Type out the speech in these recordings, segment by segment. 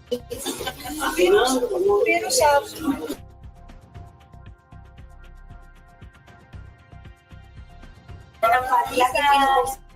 Pero sa lagi pinupost.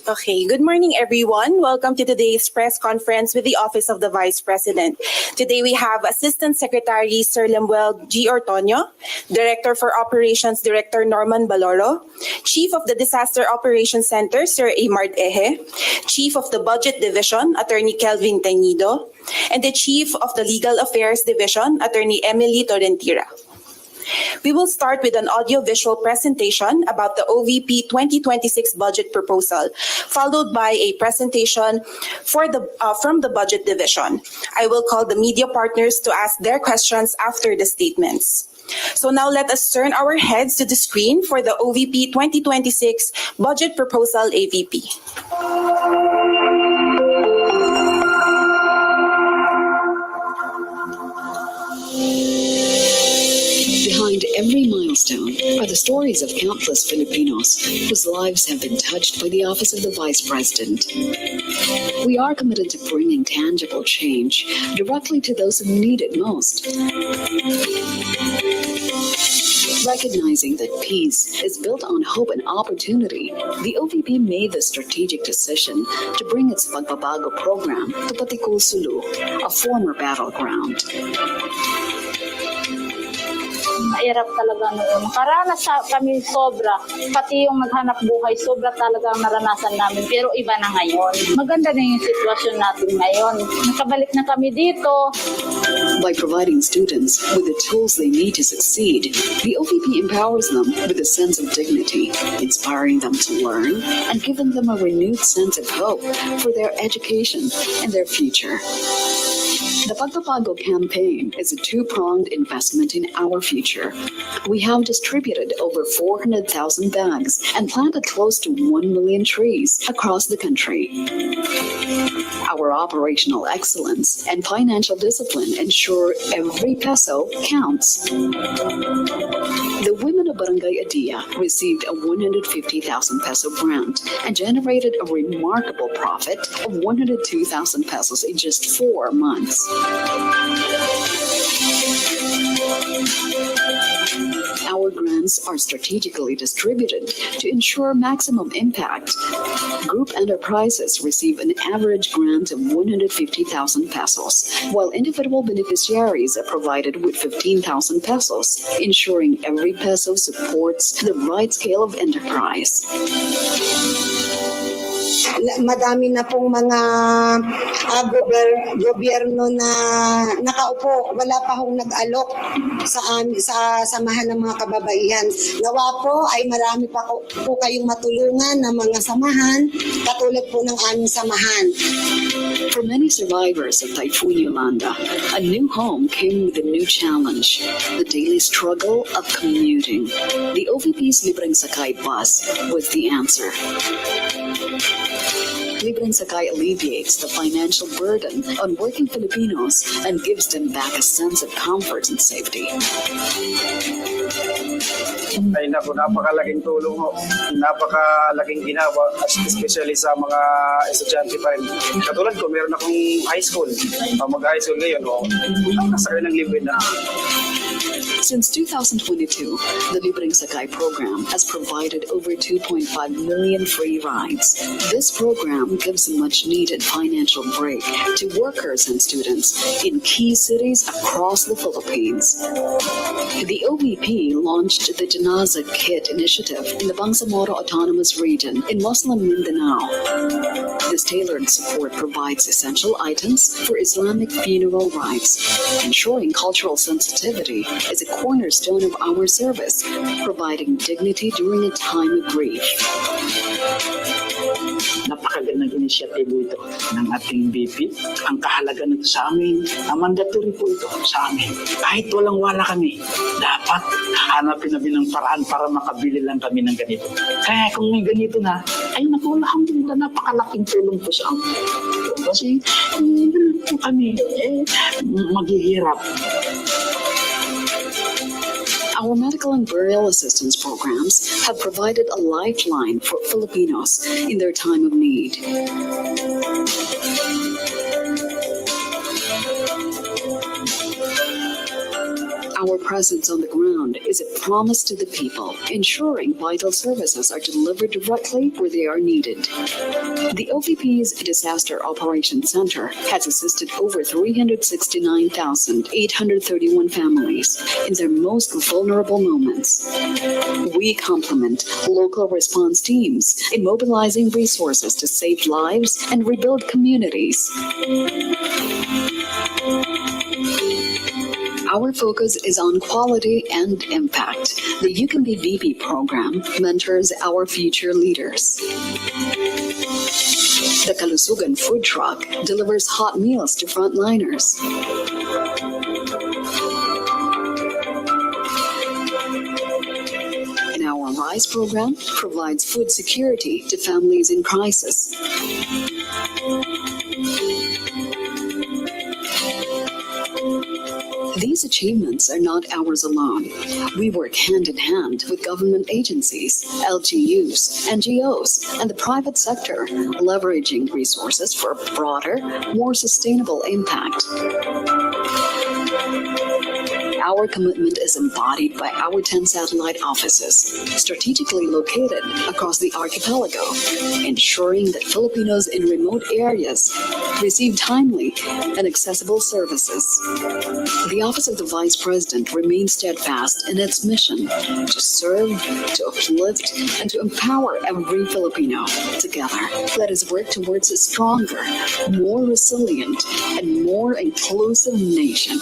Okay, good morning everyone. Welcome to today's press conference with the Office of the Vice President. Today we have Assistant Secretary Sir Lemuel G. Ortonio, Director for Operations Director Norman Baloro, Chief of the Disaster Operations Center Sir Amard Eje, Chief of the Budget Division Attorney Kelvin Teñido, and the Chief of the Legal Affairs Division Attorney Emily Torrentira. We will start with an audio-visual presentation about the OVP 2026 budget proposal, followed by a presentation from the Budget Division. I will call the media partners to ask their questions after the statements. So now let us turn our heads to the screen for the OVP 2026 budget proposal AVP. Behind every milestone are the stories of countless Filipinos whose lives have been touched by the Office of the Vice President. We are committed to bringing tangible change directly to those who need it most. Recognizing that peace is built on hope and opportunity, the OVP made the strategic decision to bring its Pagbabago program to Patikul Sulu, a former battleground. Mahirap talaga noon. Karanas kami sobra. Pati yung maghanap buhay, sobra talaga ang naranasan namin. Pero iba na ngayon. Maganda na yung sitwasyon natin ngayon. Nakabalik na kami dito. By providing students with the tools they need to succeed, the OVP empowers them with a sense of dignity, inspiring them to learn and giving them a renewed sense of hope for their education and their future. The Pagbabago campaign is a two-pronged investment in our future. We have distributed over 400,000 bags and planted close to 1 million trees across the country. Our operational excellence and financial discipline ensure every peso counts. The women of Barangay Adia received a 150,000 peso grant and generated a remarkable profit of 102,000 pesos in just 4 months. Our grants are strategically distributed to ensure maximum impact. Group enterprises receive an average grant of 150,000 pesos, while individual beneficiaries are provided with 15,000 pesos, ensuring every peso supports the right scale of enterprise. Madami na pong mga gobyerno na nakaupo, wala pa hong nag-alok sa samahan ng mga kababaihan. Nawa po ay marami pa po kayong matulungan ng mga samahan, katulad po ng aming samahan. For many survivors of Typhoon Yolanda, a new home came with a new challenge, the daily struggle of commuting. The OVP's Libreng Sakay bus was the answer. Libreng Sakay alleviates the financial burden on working Filipinos and gives them back a sense of comfort and safety. Ay naku, napakalaking tulong ho. Napakalaking ginawa, especially sa mga estudyante pa rin. Katulad ko, meron akong high school. Mag-high school ngayon, nakasakay ng libre na. Since 2022, the Libreng Sakay program has provided over 2.5 million free rides. This program gives a much-needed financial break to workers and students in key cities across the Philippines. The OVP launched the Janaza Kit initiative in the Bangsamoro Autonomous Region in Muslim Mindanao. This tailored support provides essential items for Islamic funeral rites, ensuring cultural sensitivity is a cornerstone of our service, providing dignity during a time of grief. Napakagandang inisyatibo ito ng ating BP. Ang kahalaga nito sa amin, mandatory po ito sa amin. Kahit walang-wala kami, dapat hanapin namin ng paraan para makabili lang kami ng ganito. Kaya kung may ganito na, ay naku, alhamdulillah, napakalaking tulong po sa amin. Kasi po kami maghihirap. Our medical and burial assistance programs have provided a lifeline for Filipinos in their time of need. Our presence on the ground is a promise to the people, ensuring vital services are delivered directly where they are needed. The OVP's Disaster Operations Center has assisted over 369,831 families in their most vulnerable moments. We complement local response teams in mobilizing resources to save lives and rebuild communities. Our focus is on quality and impact. The You Can Be VP program mentors our future leaders. The Kalusugan food truck delivers hot meals to frontliners. And our RISE program provides food security to families in crisis. These achievements are not ours alone. We work hand in hand with government agencies, LGUs, NGOs, and the private sector, leveraging resources for a broader, more sustainable impact. Our commitment is embodied by our 10 satellite offices, strategically located across the archipelago, ensuring that Filipinos in remote areas receive timely and accessible services. The Office of the Vice President remains steadfast in its mission to serve, to uplift, and to empower every Filipino. Together, let us work towards a stronger, more resilient, and more inclusive nation.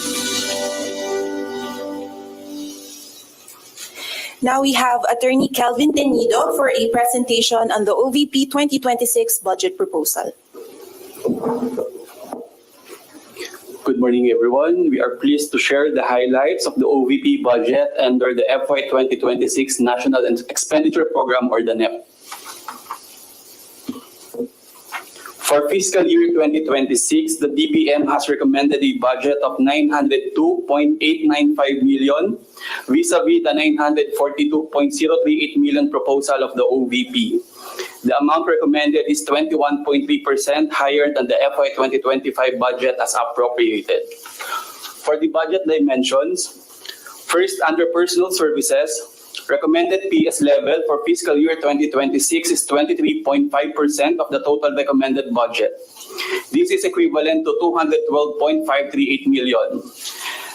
Now we have Attorney Kelvin Tenido for a presentation on the OVP 2026 budget proposal. Good morning, everyone. We are pleased to share the highlights of the OVP budget under the FY 2026 National Expenditure Program, or the NEP. For fiscal year 2026, the DBM has recommended a budget of 902.895 million vis-a-vis the 942.038 million proposal of the OVP. The amount recommended is 21.3% higher than the FY 2025 budget as appropriated. For the budget dimensions, first, under personal services, recommended PS level for fiscal year 2026 is 23.5% of the total recommended budget. This is equivalent to 212.538 million.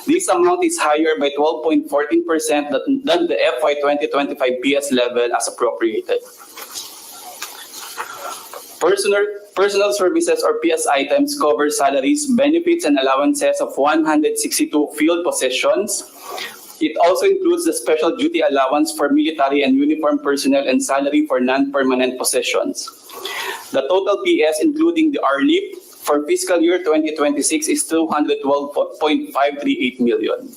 This amount is higher by 12.14% than the FY 2025 PS level as appropriated. Personal services or PS items cover salaries, benefits, and allowances of 162 field positions. It also includes the special duty allowance for military and uniform personnel and salary for non-permanent positions. The total PS, including the RLIP, for fiscal year 2026 is 212.538 million.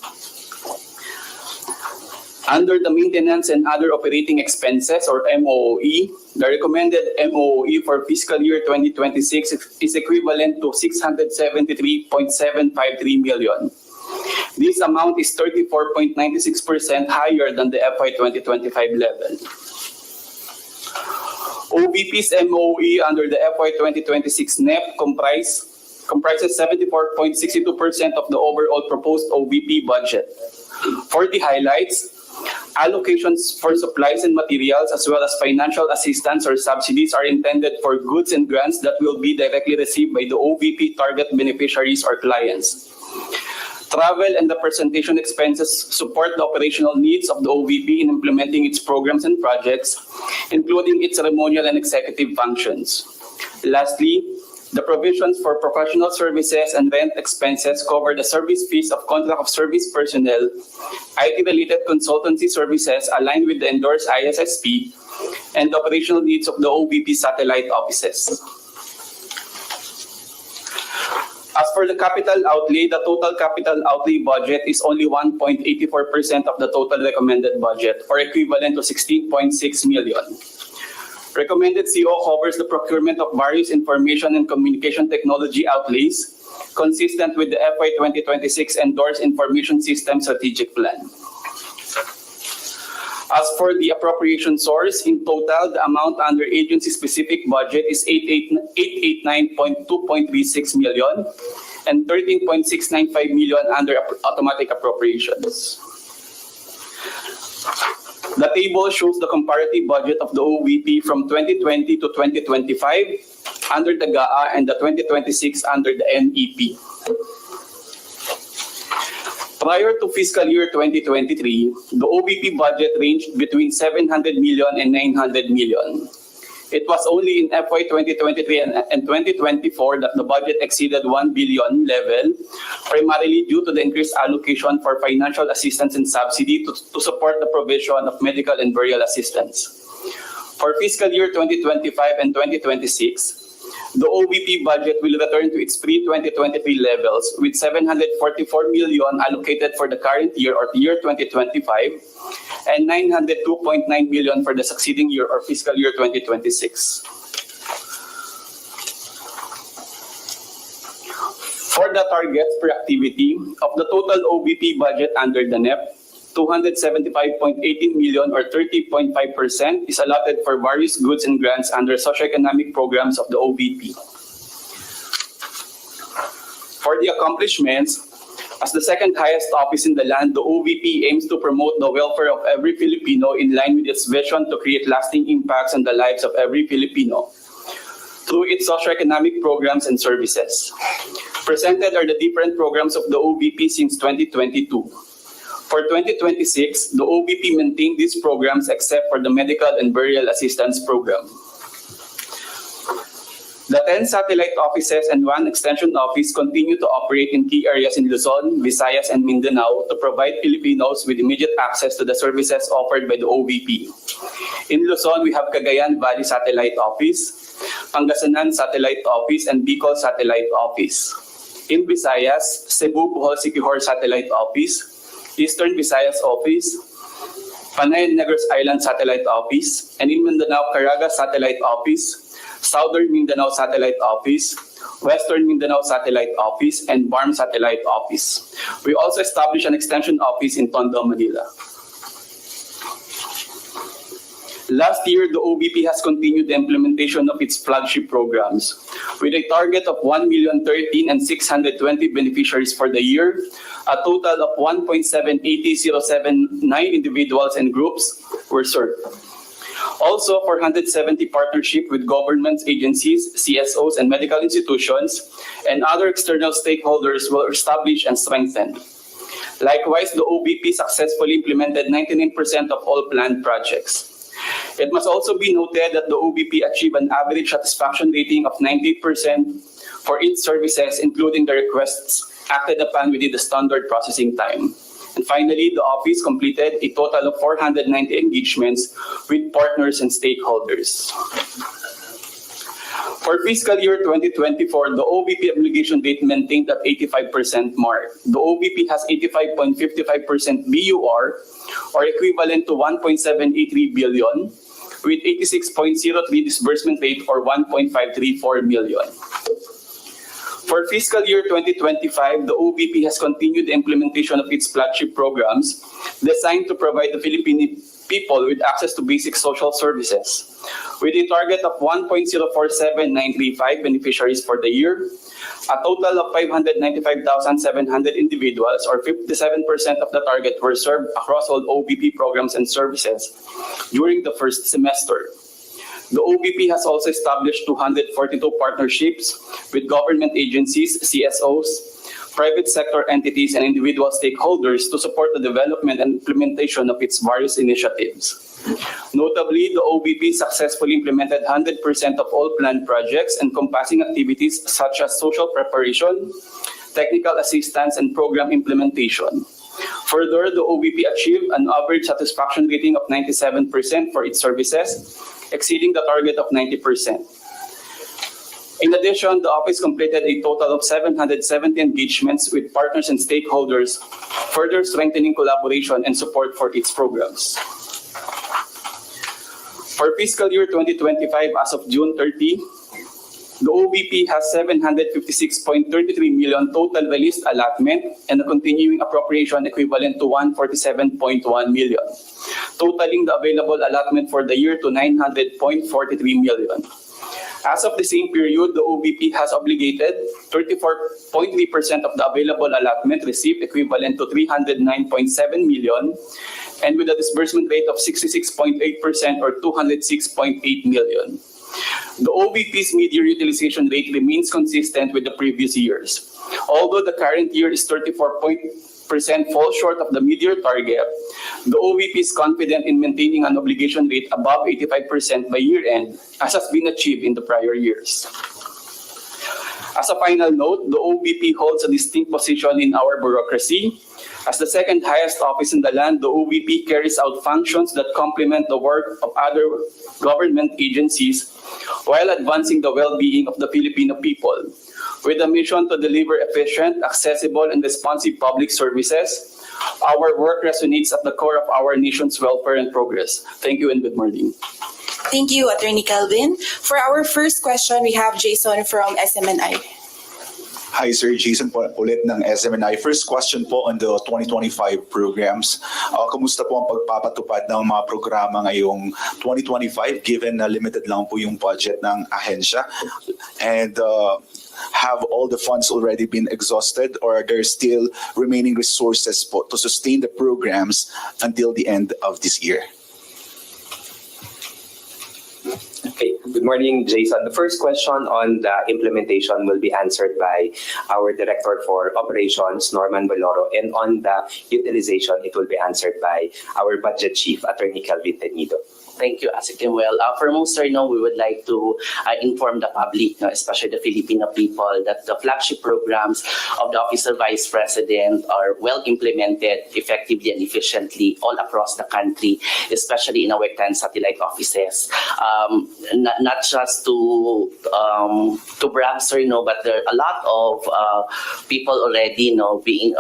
Under the maintenance and other operating expenses, or MOOE, the recommended MOOE for fiscal year 2026 is equivalent to 673.753 million. This amount is 34.96% higher than the FY 2025 level. OVP's MOE under the FY 2026 NEP comprises 74.62% of the overall proposed OVP budget. For the highlights, allocations for supplies and materials as well as financial assistance or subsidies are intended for goods and grants that will be directly received by the OVP target beneficiaries or clients. Travel and representation expenses support the operational needs of the OVP in implementing its programs and projects, including its ceremonial and executive functions. Lastly, the provisions for professional services and rent expenses cover the service fees of contract of service personnel, IT-related consultancy services aligned with the endorsed ISSP, and the operational needs of the OVP satellite offices. As for the capital outlay, the total capital outlay budget is only 1.84% of the total recommended budget, or equivalent to 16.6 million. Recommended CO covers the procurement of various information and communication technology outlays, consistent with the FY 2026 endorsed Information System Strategic Plan. As for the appropriation source, in total, the amount under agency-specific budget is 889.236 million. and 13.695 million under automatic appropriations. The table shows the comparative budget of the OVP from 2020 to 2025 under the GAA and the 2026 under the NEP. Prior to fiscal year 2023, the OVP budget ranged between 700 million and 900 million. It was only in FY 2023 and 2024 that the budget exceeded 1 billion level, primarily due to the increased allocation for financial assistance and subsidy to support the provision of medical and burial assistance. For fiscal year 2025 and 2026, the OVP budget will return to its pre-2023 levels with 744 million allocated for the current year or year 2025 and 902.9 million for the succeeding year or fiscal year 2026. For the targets per activity of the total OVP budget under the NEP, 275.18 million or 30.5% is allotted for various goods and grants under socioeconomic programs of the OVP. For the accomplishments, as the second highest office in the land, the OVP aims to promote the welfare of every Filipino in line with its vision to create lasting impacts on the lives of every Filipino through its socioeconomic programs and services. Presented are the different programs of the OVP since 2022. For 2026, the OVP maintained these programs except for the Medical and Burial Assistance Program. The 10 satellite offices and 1 extension office continue to operate in key areas in Luzon, Visayas, and Mindanao to provide Filipinos with immediate access to the services offered by the OVP. In Luzon, we have Cagayan Valley Satellite Office, Pangasinan Satellite Office, and Bicol Satellite Office. In Visayas, Cebu Bohol Siquijor Satellite Office, Eastern Visayas Office, Panay and Negros Island Satellite Office, and in Mindanao, Caraga Satellite Office, Southern Mindanao Satellite Office, Western Mindanao Satellite Office, and BARM Satellite Office. We also established an extension office in Tondo, Manila. Last year, the OVP has continued the implementation of its flagship programs. With a target of 1,013,620 beneficiaries for the year, a total of 1.780079 individuals and groups were served. Also, 470 partnerships with government agencies, CSOs, and medical institutions, and other external stakeholders were established and strengthened. Likewise, the OVP successfully implemented 99% of all planned projects. It must also be noted that the OVP achieved an average satisfaction rating of 98% for its services, including the requests acted upon within the standard processing time. And finally, the office completed a total of 490 engagements with partners and stakeholders. For fiscal year 2024, the OVP obligation rate maintained at 85% mark. The OVP has 85.55% BUR, or equivalent to 1.783 billion, with 86.03 disbursement rate, or 1.534 million. For fiscal year 2025, the OVP has continued the implementation of its flagship programs designed to provide the Filipino people with access to basic social services. With a target of 1.047935 beneficiaries for the year, a total of 595,700 individuals, or 57% of the target, were served across all OVP programs and services during the first semester. The OVP has also established 242 partnerships with government agencies, CSOs, private sector entities, and individual stakeholders to support the development and implementation of its various initiatives. Notably, the OVP successfully implemented 100% of all planned projects encompassing activities such as social preparation, technical assistance, and program implementation. Further, the OVP achieved an average satisfaction rating of 97% for its services, exceeding the target of 90%. In addition, the office completed a total of 770 engagements with partners and stakeholders, further strengthening collaboration and support for its programs. For fiscal year 2025, as of June 30, the OVP has 756.33 million total released allotment and a continuing appropriation equivalent to 147.1 million, totaling the available allotment for the year to 900.43 million. As of the same period, the OVP has obligated 34.3% of the available allotment received, equivalent to 309.7 million, and with a disbursement rate of 66.8% or 206.8 million. The OVP's mid-year utilization rate remains consistent with the previous years. Although the current year is 34% fall short of the mid-year target, the OVP is confident in maintaining an obligation rate above 85% by year-end, as has been achieved in the prior years. As a final note, the OVP holds a distinct position in our bureaucracy. As the second highest office in the land, the OVP carries out functions that complement the work of other government agencies while advancing the well-being of the Filipino people, with a mission to deliver efficient, accessible, and responsive public services. Our work resonates at the core of our nation's welfare and progress. Thank you and good morning. Thank you, Attorney Calvin. For our first question, we have Jason from SMNI. Hi, Sir Jason po ulit ng SMNI. First question po on the 2025 programs. Kumusta po ang pagpapatupad ng mga programa ngayong 2025 given na limited lang po yung budget ng ahensya? And have all the funds already been exhausted, or are there still remaining resources po to sustain the programs until the end of this year? Okay, good morning, Jason. The first question on the implementation will be answered by our Director for Operations, Norman Baloro, and on the utilization, it will be answered by our Budget Chief, Attorney Calvin Tenido. Thank you, Asikim. Well, for most, sir, we would like to inform the public, especially the Filipino people, that the flagship programs of the Office of Vice President are well implemented effectively and efficiently all across the country, especially in our 10 satellite offices. Not just to brag, sir, but there are a lot of people already, being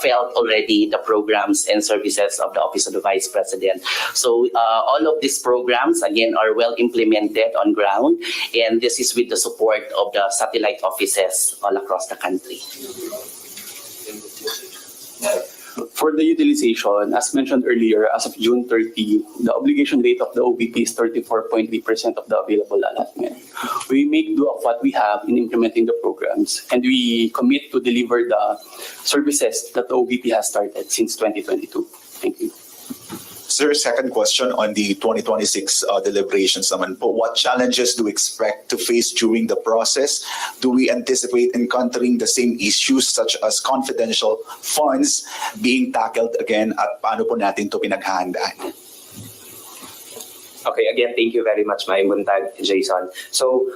felt already the programs and services of the Office of the Vice President. So all of these programs, again, are well implemented on ground, and this is with the support of the satellite offices all across the country. For the utilization, as mentioned earlier, as of June 30, the obligation rate of the OVP is 34.3% of the available allotment. We make do of what we have in implementing the programs, and we commit to deliver the services that the OVP has started since 2022. Thank you. Sir, second question on the 2026 deliberations naman po. What challenges do we expect to face during the process? Do we anticipate encountering the same issues such as confidential funds being tackled again, at paano po natin ito pinaghahandaan? Okay, again, thank you very much, Maing Buntag, Jason. So,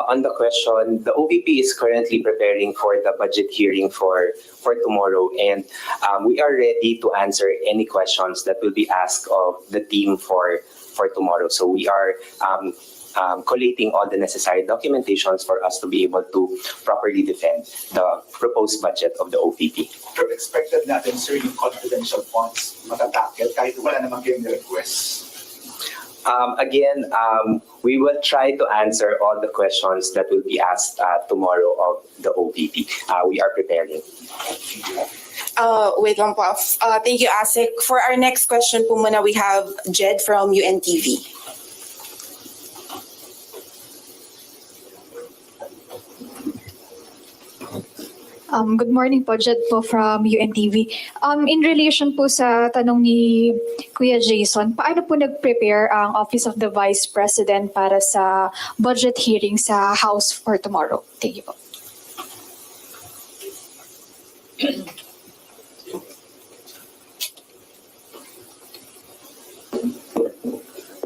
on the question, the OVP is currently preparing for the budget hearing for tomorrow, and we are ready to answer any questions that will be asked of the team for tomorrow. So, we are collating all the necessary documentations for us to be able to properly defend the proposed budget of the OVP. Pero expected natin, sir, yung confidential funds matatakil kahit wala naman kayong request. Again, we will try to answer all the questions that will be asked tomorrow of the OVP. We are preparing. Wait lang po. Thank you, Asik. For our next question po muna, we have Jed from UNTV. Good morning po, Jed po from UNTV. In relation po sa tanong ni Kuya Jason, paano po nag-prepare ang Office of the Vice President para sa budget hearing sa House for tomorrow? Thank you po.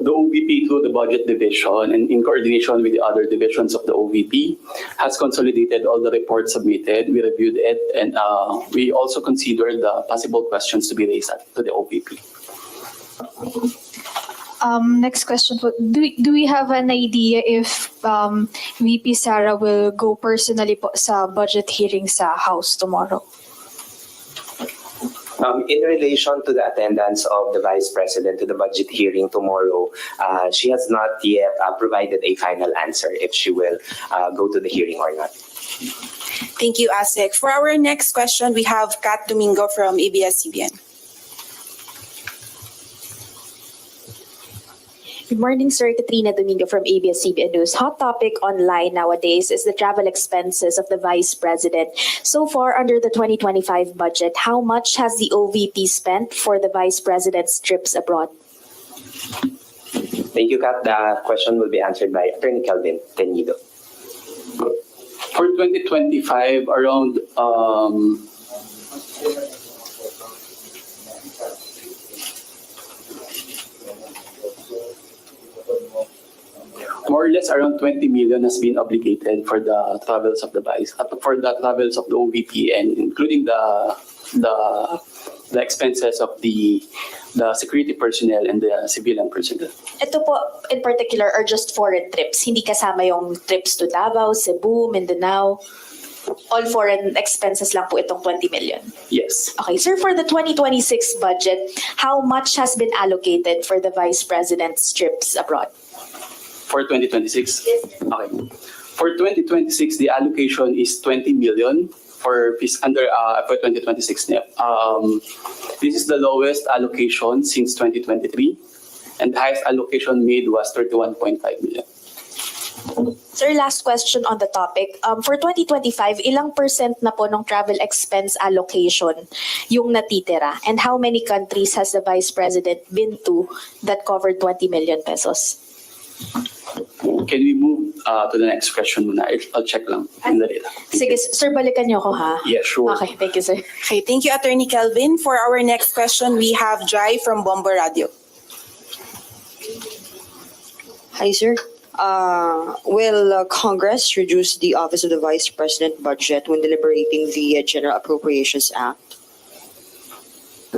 The OVP, through the budget division and in coordination with the other divisions of the OVP, has consolidated all the reports submitted. We reviewed it, and we also considered the possible questions to be raised to the OVP. Next question po. Do we have an idea if VP Sara will go personally po sa budget hearing sa House tomorrow? In relation to the attendance of the Vice President to the budget hearing tomorrow, she has not yet provided a final answer if she will go to the hearing or not. Thank you, Asik. For our next question, we have Kat Domingo from ABS-CBN. Good morning, Sir. Katrina Domingo from ABS-CBN News. Hot topic online nowadays is the travel expenses of the Vice President. So far, under the 2025 budget, how much has the OVP spent for the Vice President's trips abroad? Thank you, Kat. The question will be answered by Attorney Kelvin Tenido. For 2025, around more or less around 20 million has been obligated for the travels of the Vice, for the travels of the OVP, and including the expenses of the security personnel and the civilian personnel. Ito po, in particular, are just foreign trips. Hindi kasama yung trips to Davao, Cebu, Mindanao. All foreign expenses lang po itong 20 million. Yes. Okay, sir, for the 2026 budget, how much has been allocated for the Vice President's trips abroad? For 2026? Okay. For 2026, the allocation is 20 million for 2026 NEP. This is the lowest allocation since 2023, and the highest allocation made was 31.5 million. Sir, last question on the topic. For 2025, ilang % na po ng travel expense allocation yung natitira? And how many countries has the Vice President been to that covered 20 million pesos? Can we move to the next question muna? I'll check lang in the data. Sige, sir, balikan niyo ako ha? Yeah, sure. Okay, thank you, sir. Okay, thank you, Attorney Kelvin. For our next question, we have Jai from Bombo Radio. Hi, sir. Will Congress reduce the Office of the Vice President budget when deliberating the General Appropriations Act?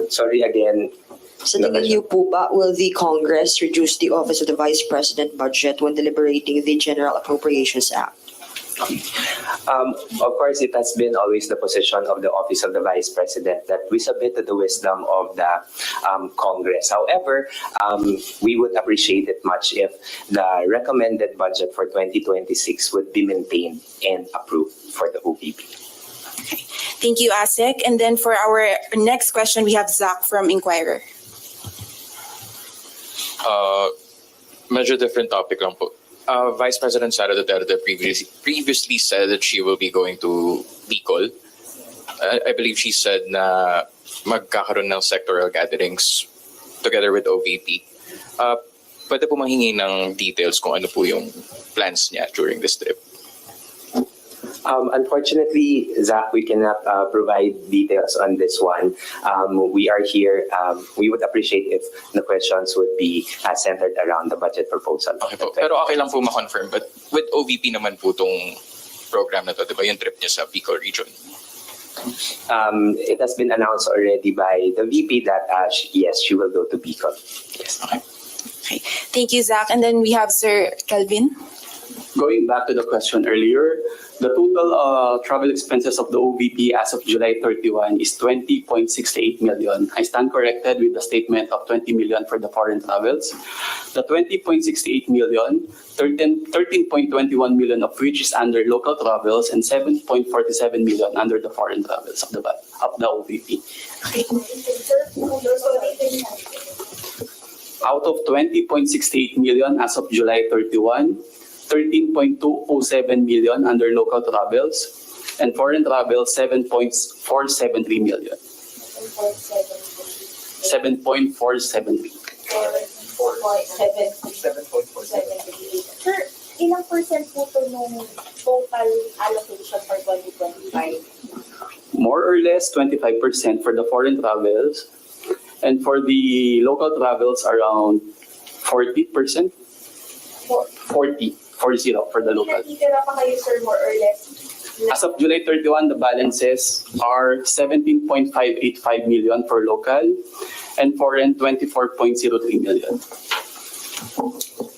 Sorry again. Sa tingin niyo po ba, will the Congress reduce the Office of the Vice President budget when deliberating the General Appropriations Act? Of course, it has been always the position of the Office of the Vice President that we submit to the wisdom of the Congress. However, we would appreciate it much if the recommended budget for 2026 would be maintained and approved for the OVP. Okay. Thank you, Asik. And then for our next question, we have Zach from Inquirer. Medyo different topic lang po. Vice President Sara Duterte previously said that she will be going to Bicol. I believe she said na magkakaroon ng sectoral gatherings together with OVP. Pwede po manghingi ng details kung ano po yung plans niya during this trip. Unfortunately, Zach, we cannot provide details on this one. We are here. We would appreciate if the questions would be centered around the budget proposal. Okay po. Pero okay lang po ma-confirm. But with OVP naman po itong program na to, di ba yung trip niya sa Bicol region? It has been announced already by the VP that yes, she will go to Bicol. Yes. Okay. Okay. Thank you, Zach. And then we have Sir Kelvin. Going back to the question earlier, the total travel expenses of the OVP as of July 31 is 20.68 million. I stand corrected with the statement of 20 million for the foreign travels. The 20.68 million, 13.21 million of which is under local travels and 7.47 million under the foreign travels of the OVP. Okay. Out of 20.68 million as of July 31, 13.207 million under local travels, and foreign travel 7.473 million. 7.473. Sir, ilang percent po ito nung total allocation for 2025? More or less 25% for the foreign travels, and for the local travels around 40%. 40 for the local. Nakitira pa kayo, sir, more or less? As of July 31, the balances are 17.585 million for local and foreign 24.03 million.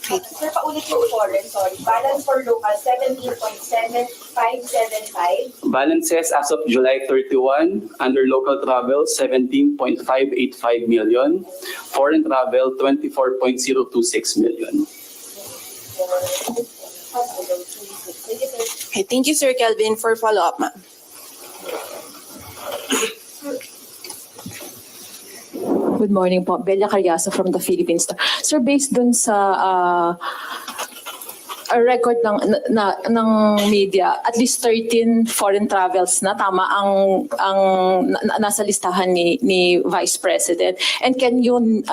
Sir, paulit yung foreign, sorry. Balance for local, 17.7575. Balances as of July 31, under local travel, 17.585 million. Foreign travel, 24.026 million. Okay, thank you, Sir Kelvin, for follow-up, ma'am. Good morning po. Belia Carriazo from the Philippine Star. Sir, based dun sa a record ng media, at least 13 foreign travels na tama ang nasa listahan ni Vice President. And can you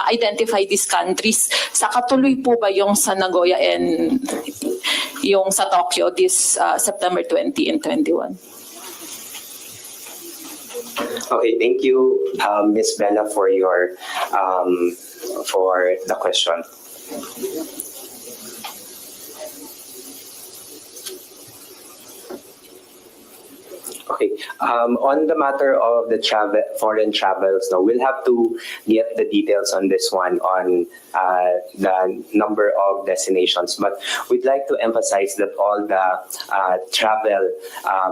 identify these countries? Sa katuloy po ba yung sa Nagoya and yung sa Tokyo this September 20 and 21? Okay, thank you, Ms. Bella, for your for the question. Okay. On the matter of the foreign travels, now we'll have to get the details on this one on the number of destinations. But we'd like to emphasize that all the travel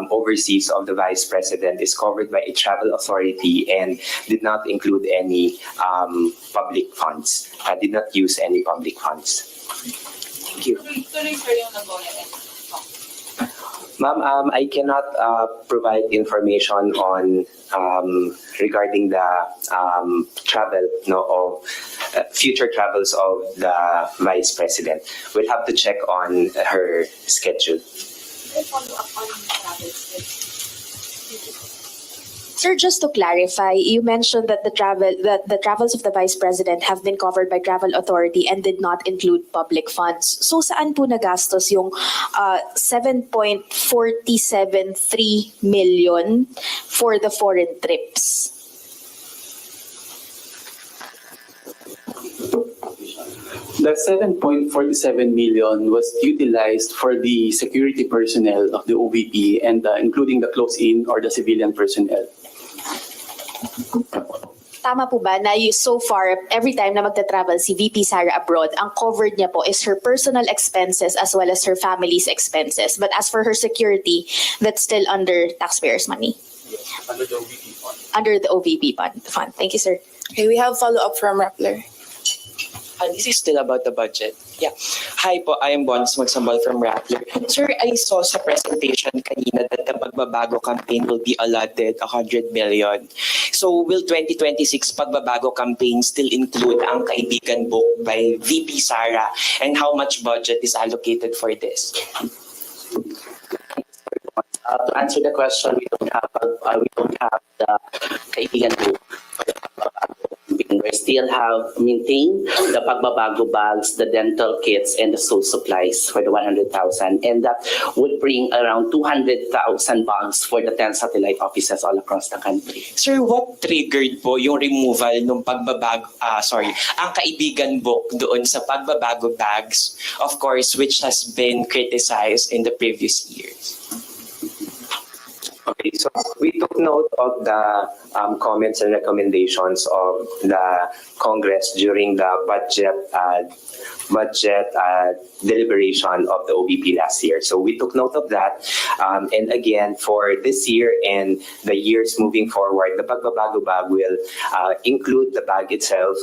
overseas of the Vice President is covered by a travel authority and did not include any public funds. Did not use any public funds. Thank you. Ma'am, I cannot provide information on regarding the travel of future travels of the Vice President. We'll have to check on her schedule. Sir, just to clarify, you mentioned that the travels of the Vice President have been covered by travel authority and did not include public funds. So saan po nagastos yung 7.473 million for the foreign trips? The 7.47 million was utilized for the security personnel of the OVP and including the close-in or the civilian personnel. Tama po ba na so far, every time na magta-travel si VP Sara abroad, ang covered niya po is her personal expenses as well as her family's expenses. But as for her security, that's still under taxpayers' money? Yes, under the OVP fund. Under the OVP fund. Thank you, sir. Okay, we have follow-up from Rappler. This is still about the budget. Yeah. Hi po, I am Bons Magsambal from Rappler. Sir, I saw sa presentation kanina that the Pagbabago campaign will be allotted 100 million. So will 2026 Pagbabago campaign still include ang Kaibigan book by VP Sara? And how much budget is allocated for this? To answer the question, we don't have the Kaibigan book. We still have maintained the Pagbabago bags, the dental kits, and the school supplies for the 100,000. And that would bring around 200,000 bags for the 10 satellite offices all across the country. Sir, what triggered po yung removal ng ang Kaibigan book doon sa Pagbabago bags, of course, which has been criticized in the previous years? Okay, so we took note of the comments and recommendations of the Congress during the budget deliberation of the OVP last year. So we took note of that. And again, for this year and the years moving forward, the Pagbabago bag will include the bag itself,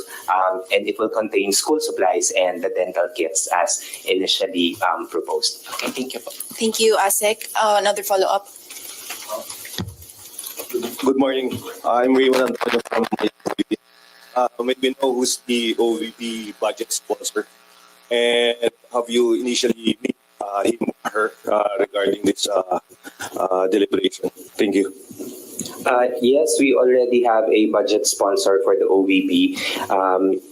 and it will contain school supplies and the dental kits as initially proposed. Okay, thank you po. Thank you, Asek. Another follow-up. Good morning. I'm Raymond Antonio from OVP. May we know who's the OVP budget sponsor? And have you initially met him or her regarding this deliberation? Thank you. Yes, we already have a budget sponsor for the OVP.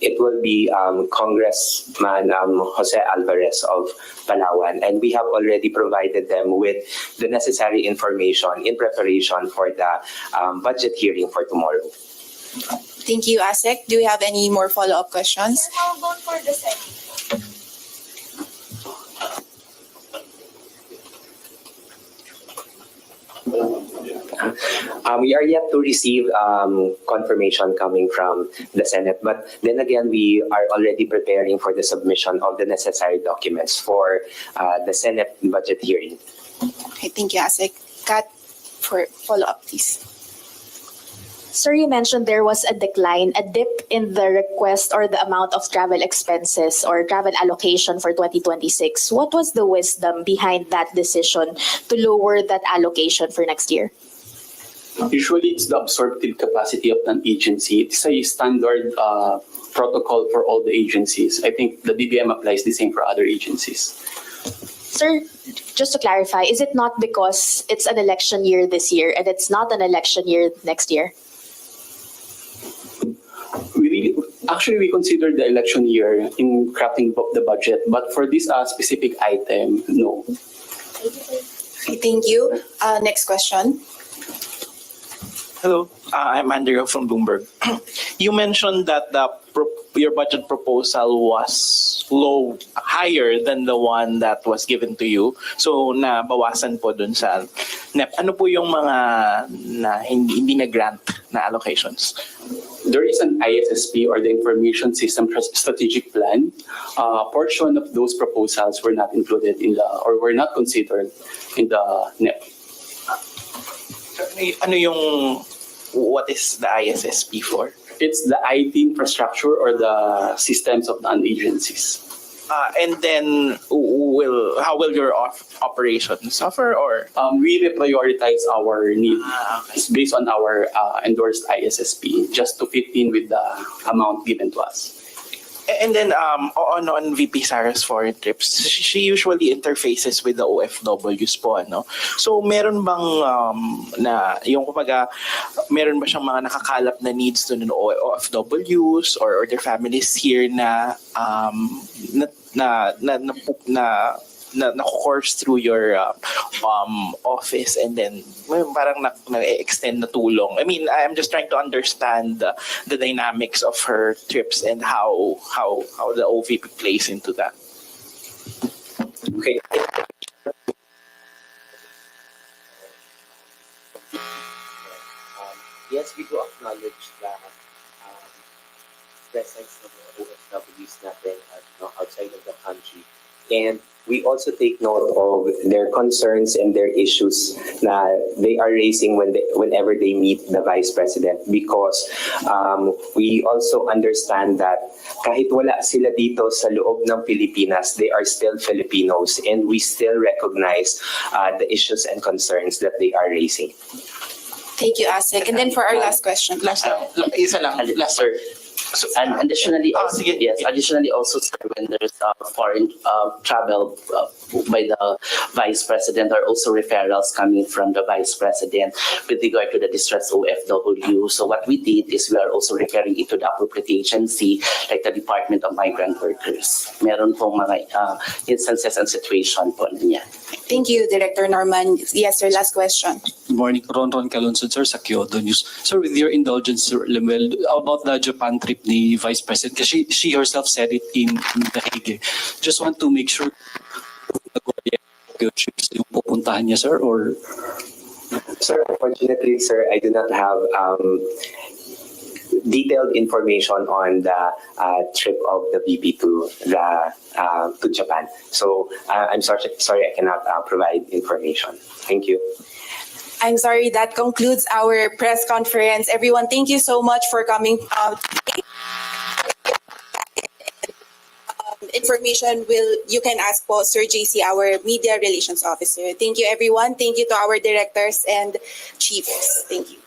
It will be Congressman Jose Alvarez of Palawan, and we have already provided them with the necessary information in preparation for the budget hearing for tomorrow. Thank you, Asek. Do you have any more follow-up questions? How about for the Senate? We are yet to receive confirmation coming from the Senate, but then again, we are already preparing for the submission of the necessary documents for the Senate budget hearing. Okay, thank you, Asek. Kat, for follow-up, please. Sir, you mentioned there was a decline, a dip in the request or the amount of travel expenses or travel allocation for 2026. What was the wisdom behind that decision to lower that allocation for next year? Usually, it's the absorptive capacity of an agency. It's a standard protocol for all the agencies. I think the BBM applies the same for other agencies. Sir, just to clarify, is it not because it's an election year this year and it's not an election year next year? Actually, we consider the election year in crafting the budget, but for this specific item, no. Okay, thank you. Next question. Hello, I'm Andrew from Bloomberg. You mentioned that your budget proposal was higher than the one that was given to you. So, nabawasan po dun sa NEP. Ano po yung mga hindi na-grant na allocations? There is an ISSP, or the Information System Strategic Plan. A portion of those proposals were not included or were not considered in the NEP. What is the ISSP for? It's the IT infrastructure or the systems of the agencies. And then, how will your operations suffer? Or we reprioritize our needs based on our endorsed ISSP, just to fit in with the amount given to us. And then on VP Sara's foreign trips, she usually interfaces with the OFWs po, ano? So meron bang meron ba siyang mga nakakalap na needs doon ng OFWs or their families here na na-course through your office, and then parang na-extend na tulong? I mean, I'm just trying to understand the dynamics of her trips and how the OVP plays into that. Okay. Yes, we do acknowledge the presence of the OFWs natin outside of the country. And we also take note of their concerns and their issues na they are raising whenever they meet the Vice President, because we also understand that kahit wala sila dito sa loob ng Pilipinas, they are still Filipinos, and we still recognize the issues and concerns that they are raising. Thank you, Asik. And then for our last question. Isa lang. Last, sir. So, and additionally, also, sir, when there's foreign travel by the Vice President, or also referrals coming from the Vice President with regard to the distressed OFW. So what we did is we are also referring it to the appropriate agency, like the Department of Migrant Workers. Meron pong mga instances and situation po niya. Thank you, Director Norman. Yes, sir, last question. Good morning, Ron Calonson, sir, sa Kyoto News. Sir, with your indulgence, Sir Lemuel, about the Japan trip ni Vice President, kasi she herself said it in The Hague. Just want to make sure yung pupuntahan niya, sir, or? Sir, unfortunately, sir, I do not have detailed information on the trip of the VP to Japan. So I'm sorry, I cannot provide information. Thank you. I'm sorry, that concludes our press conference. Everyone, thank you so much for coming today. Information you can ask po Sir JC, our Media Relations Officer. Thank you, everyone. Thank you to our directors and chiefs. Thank you.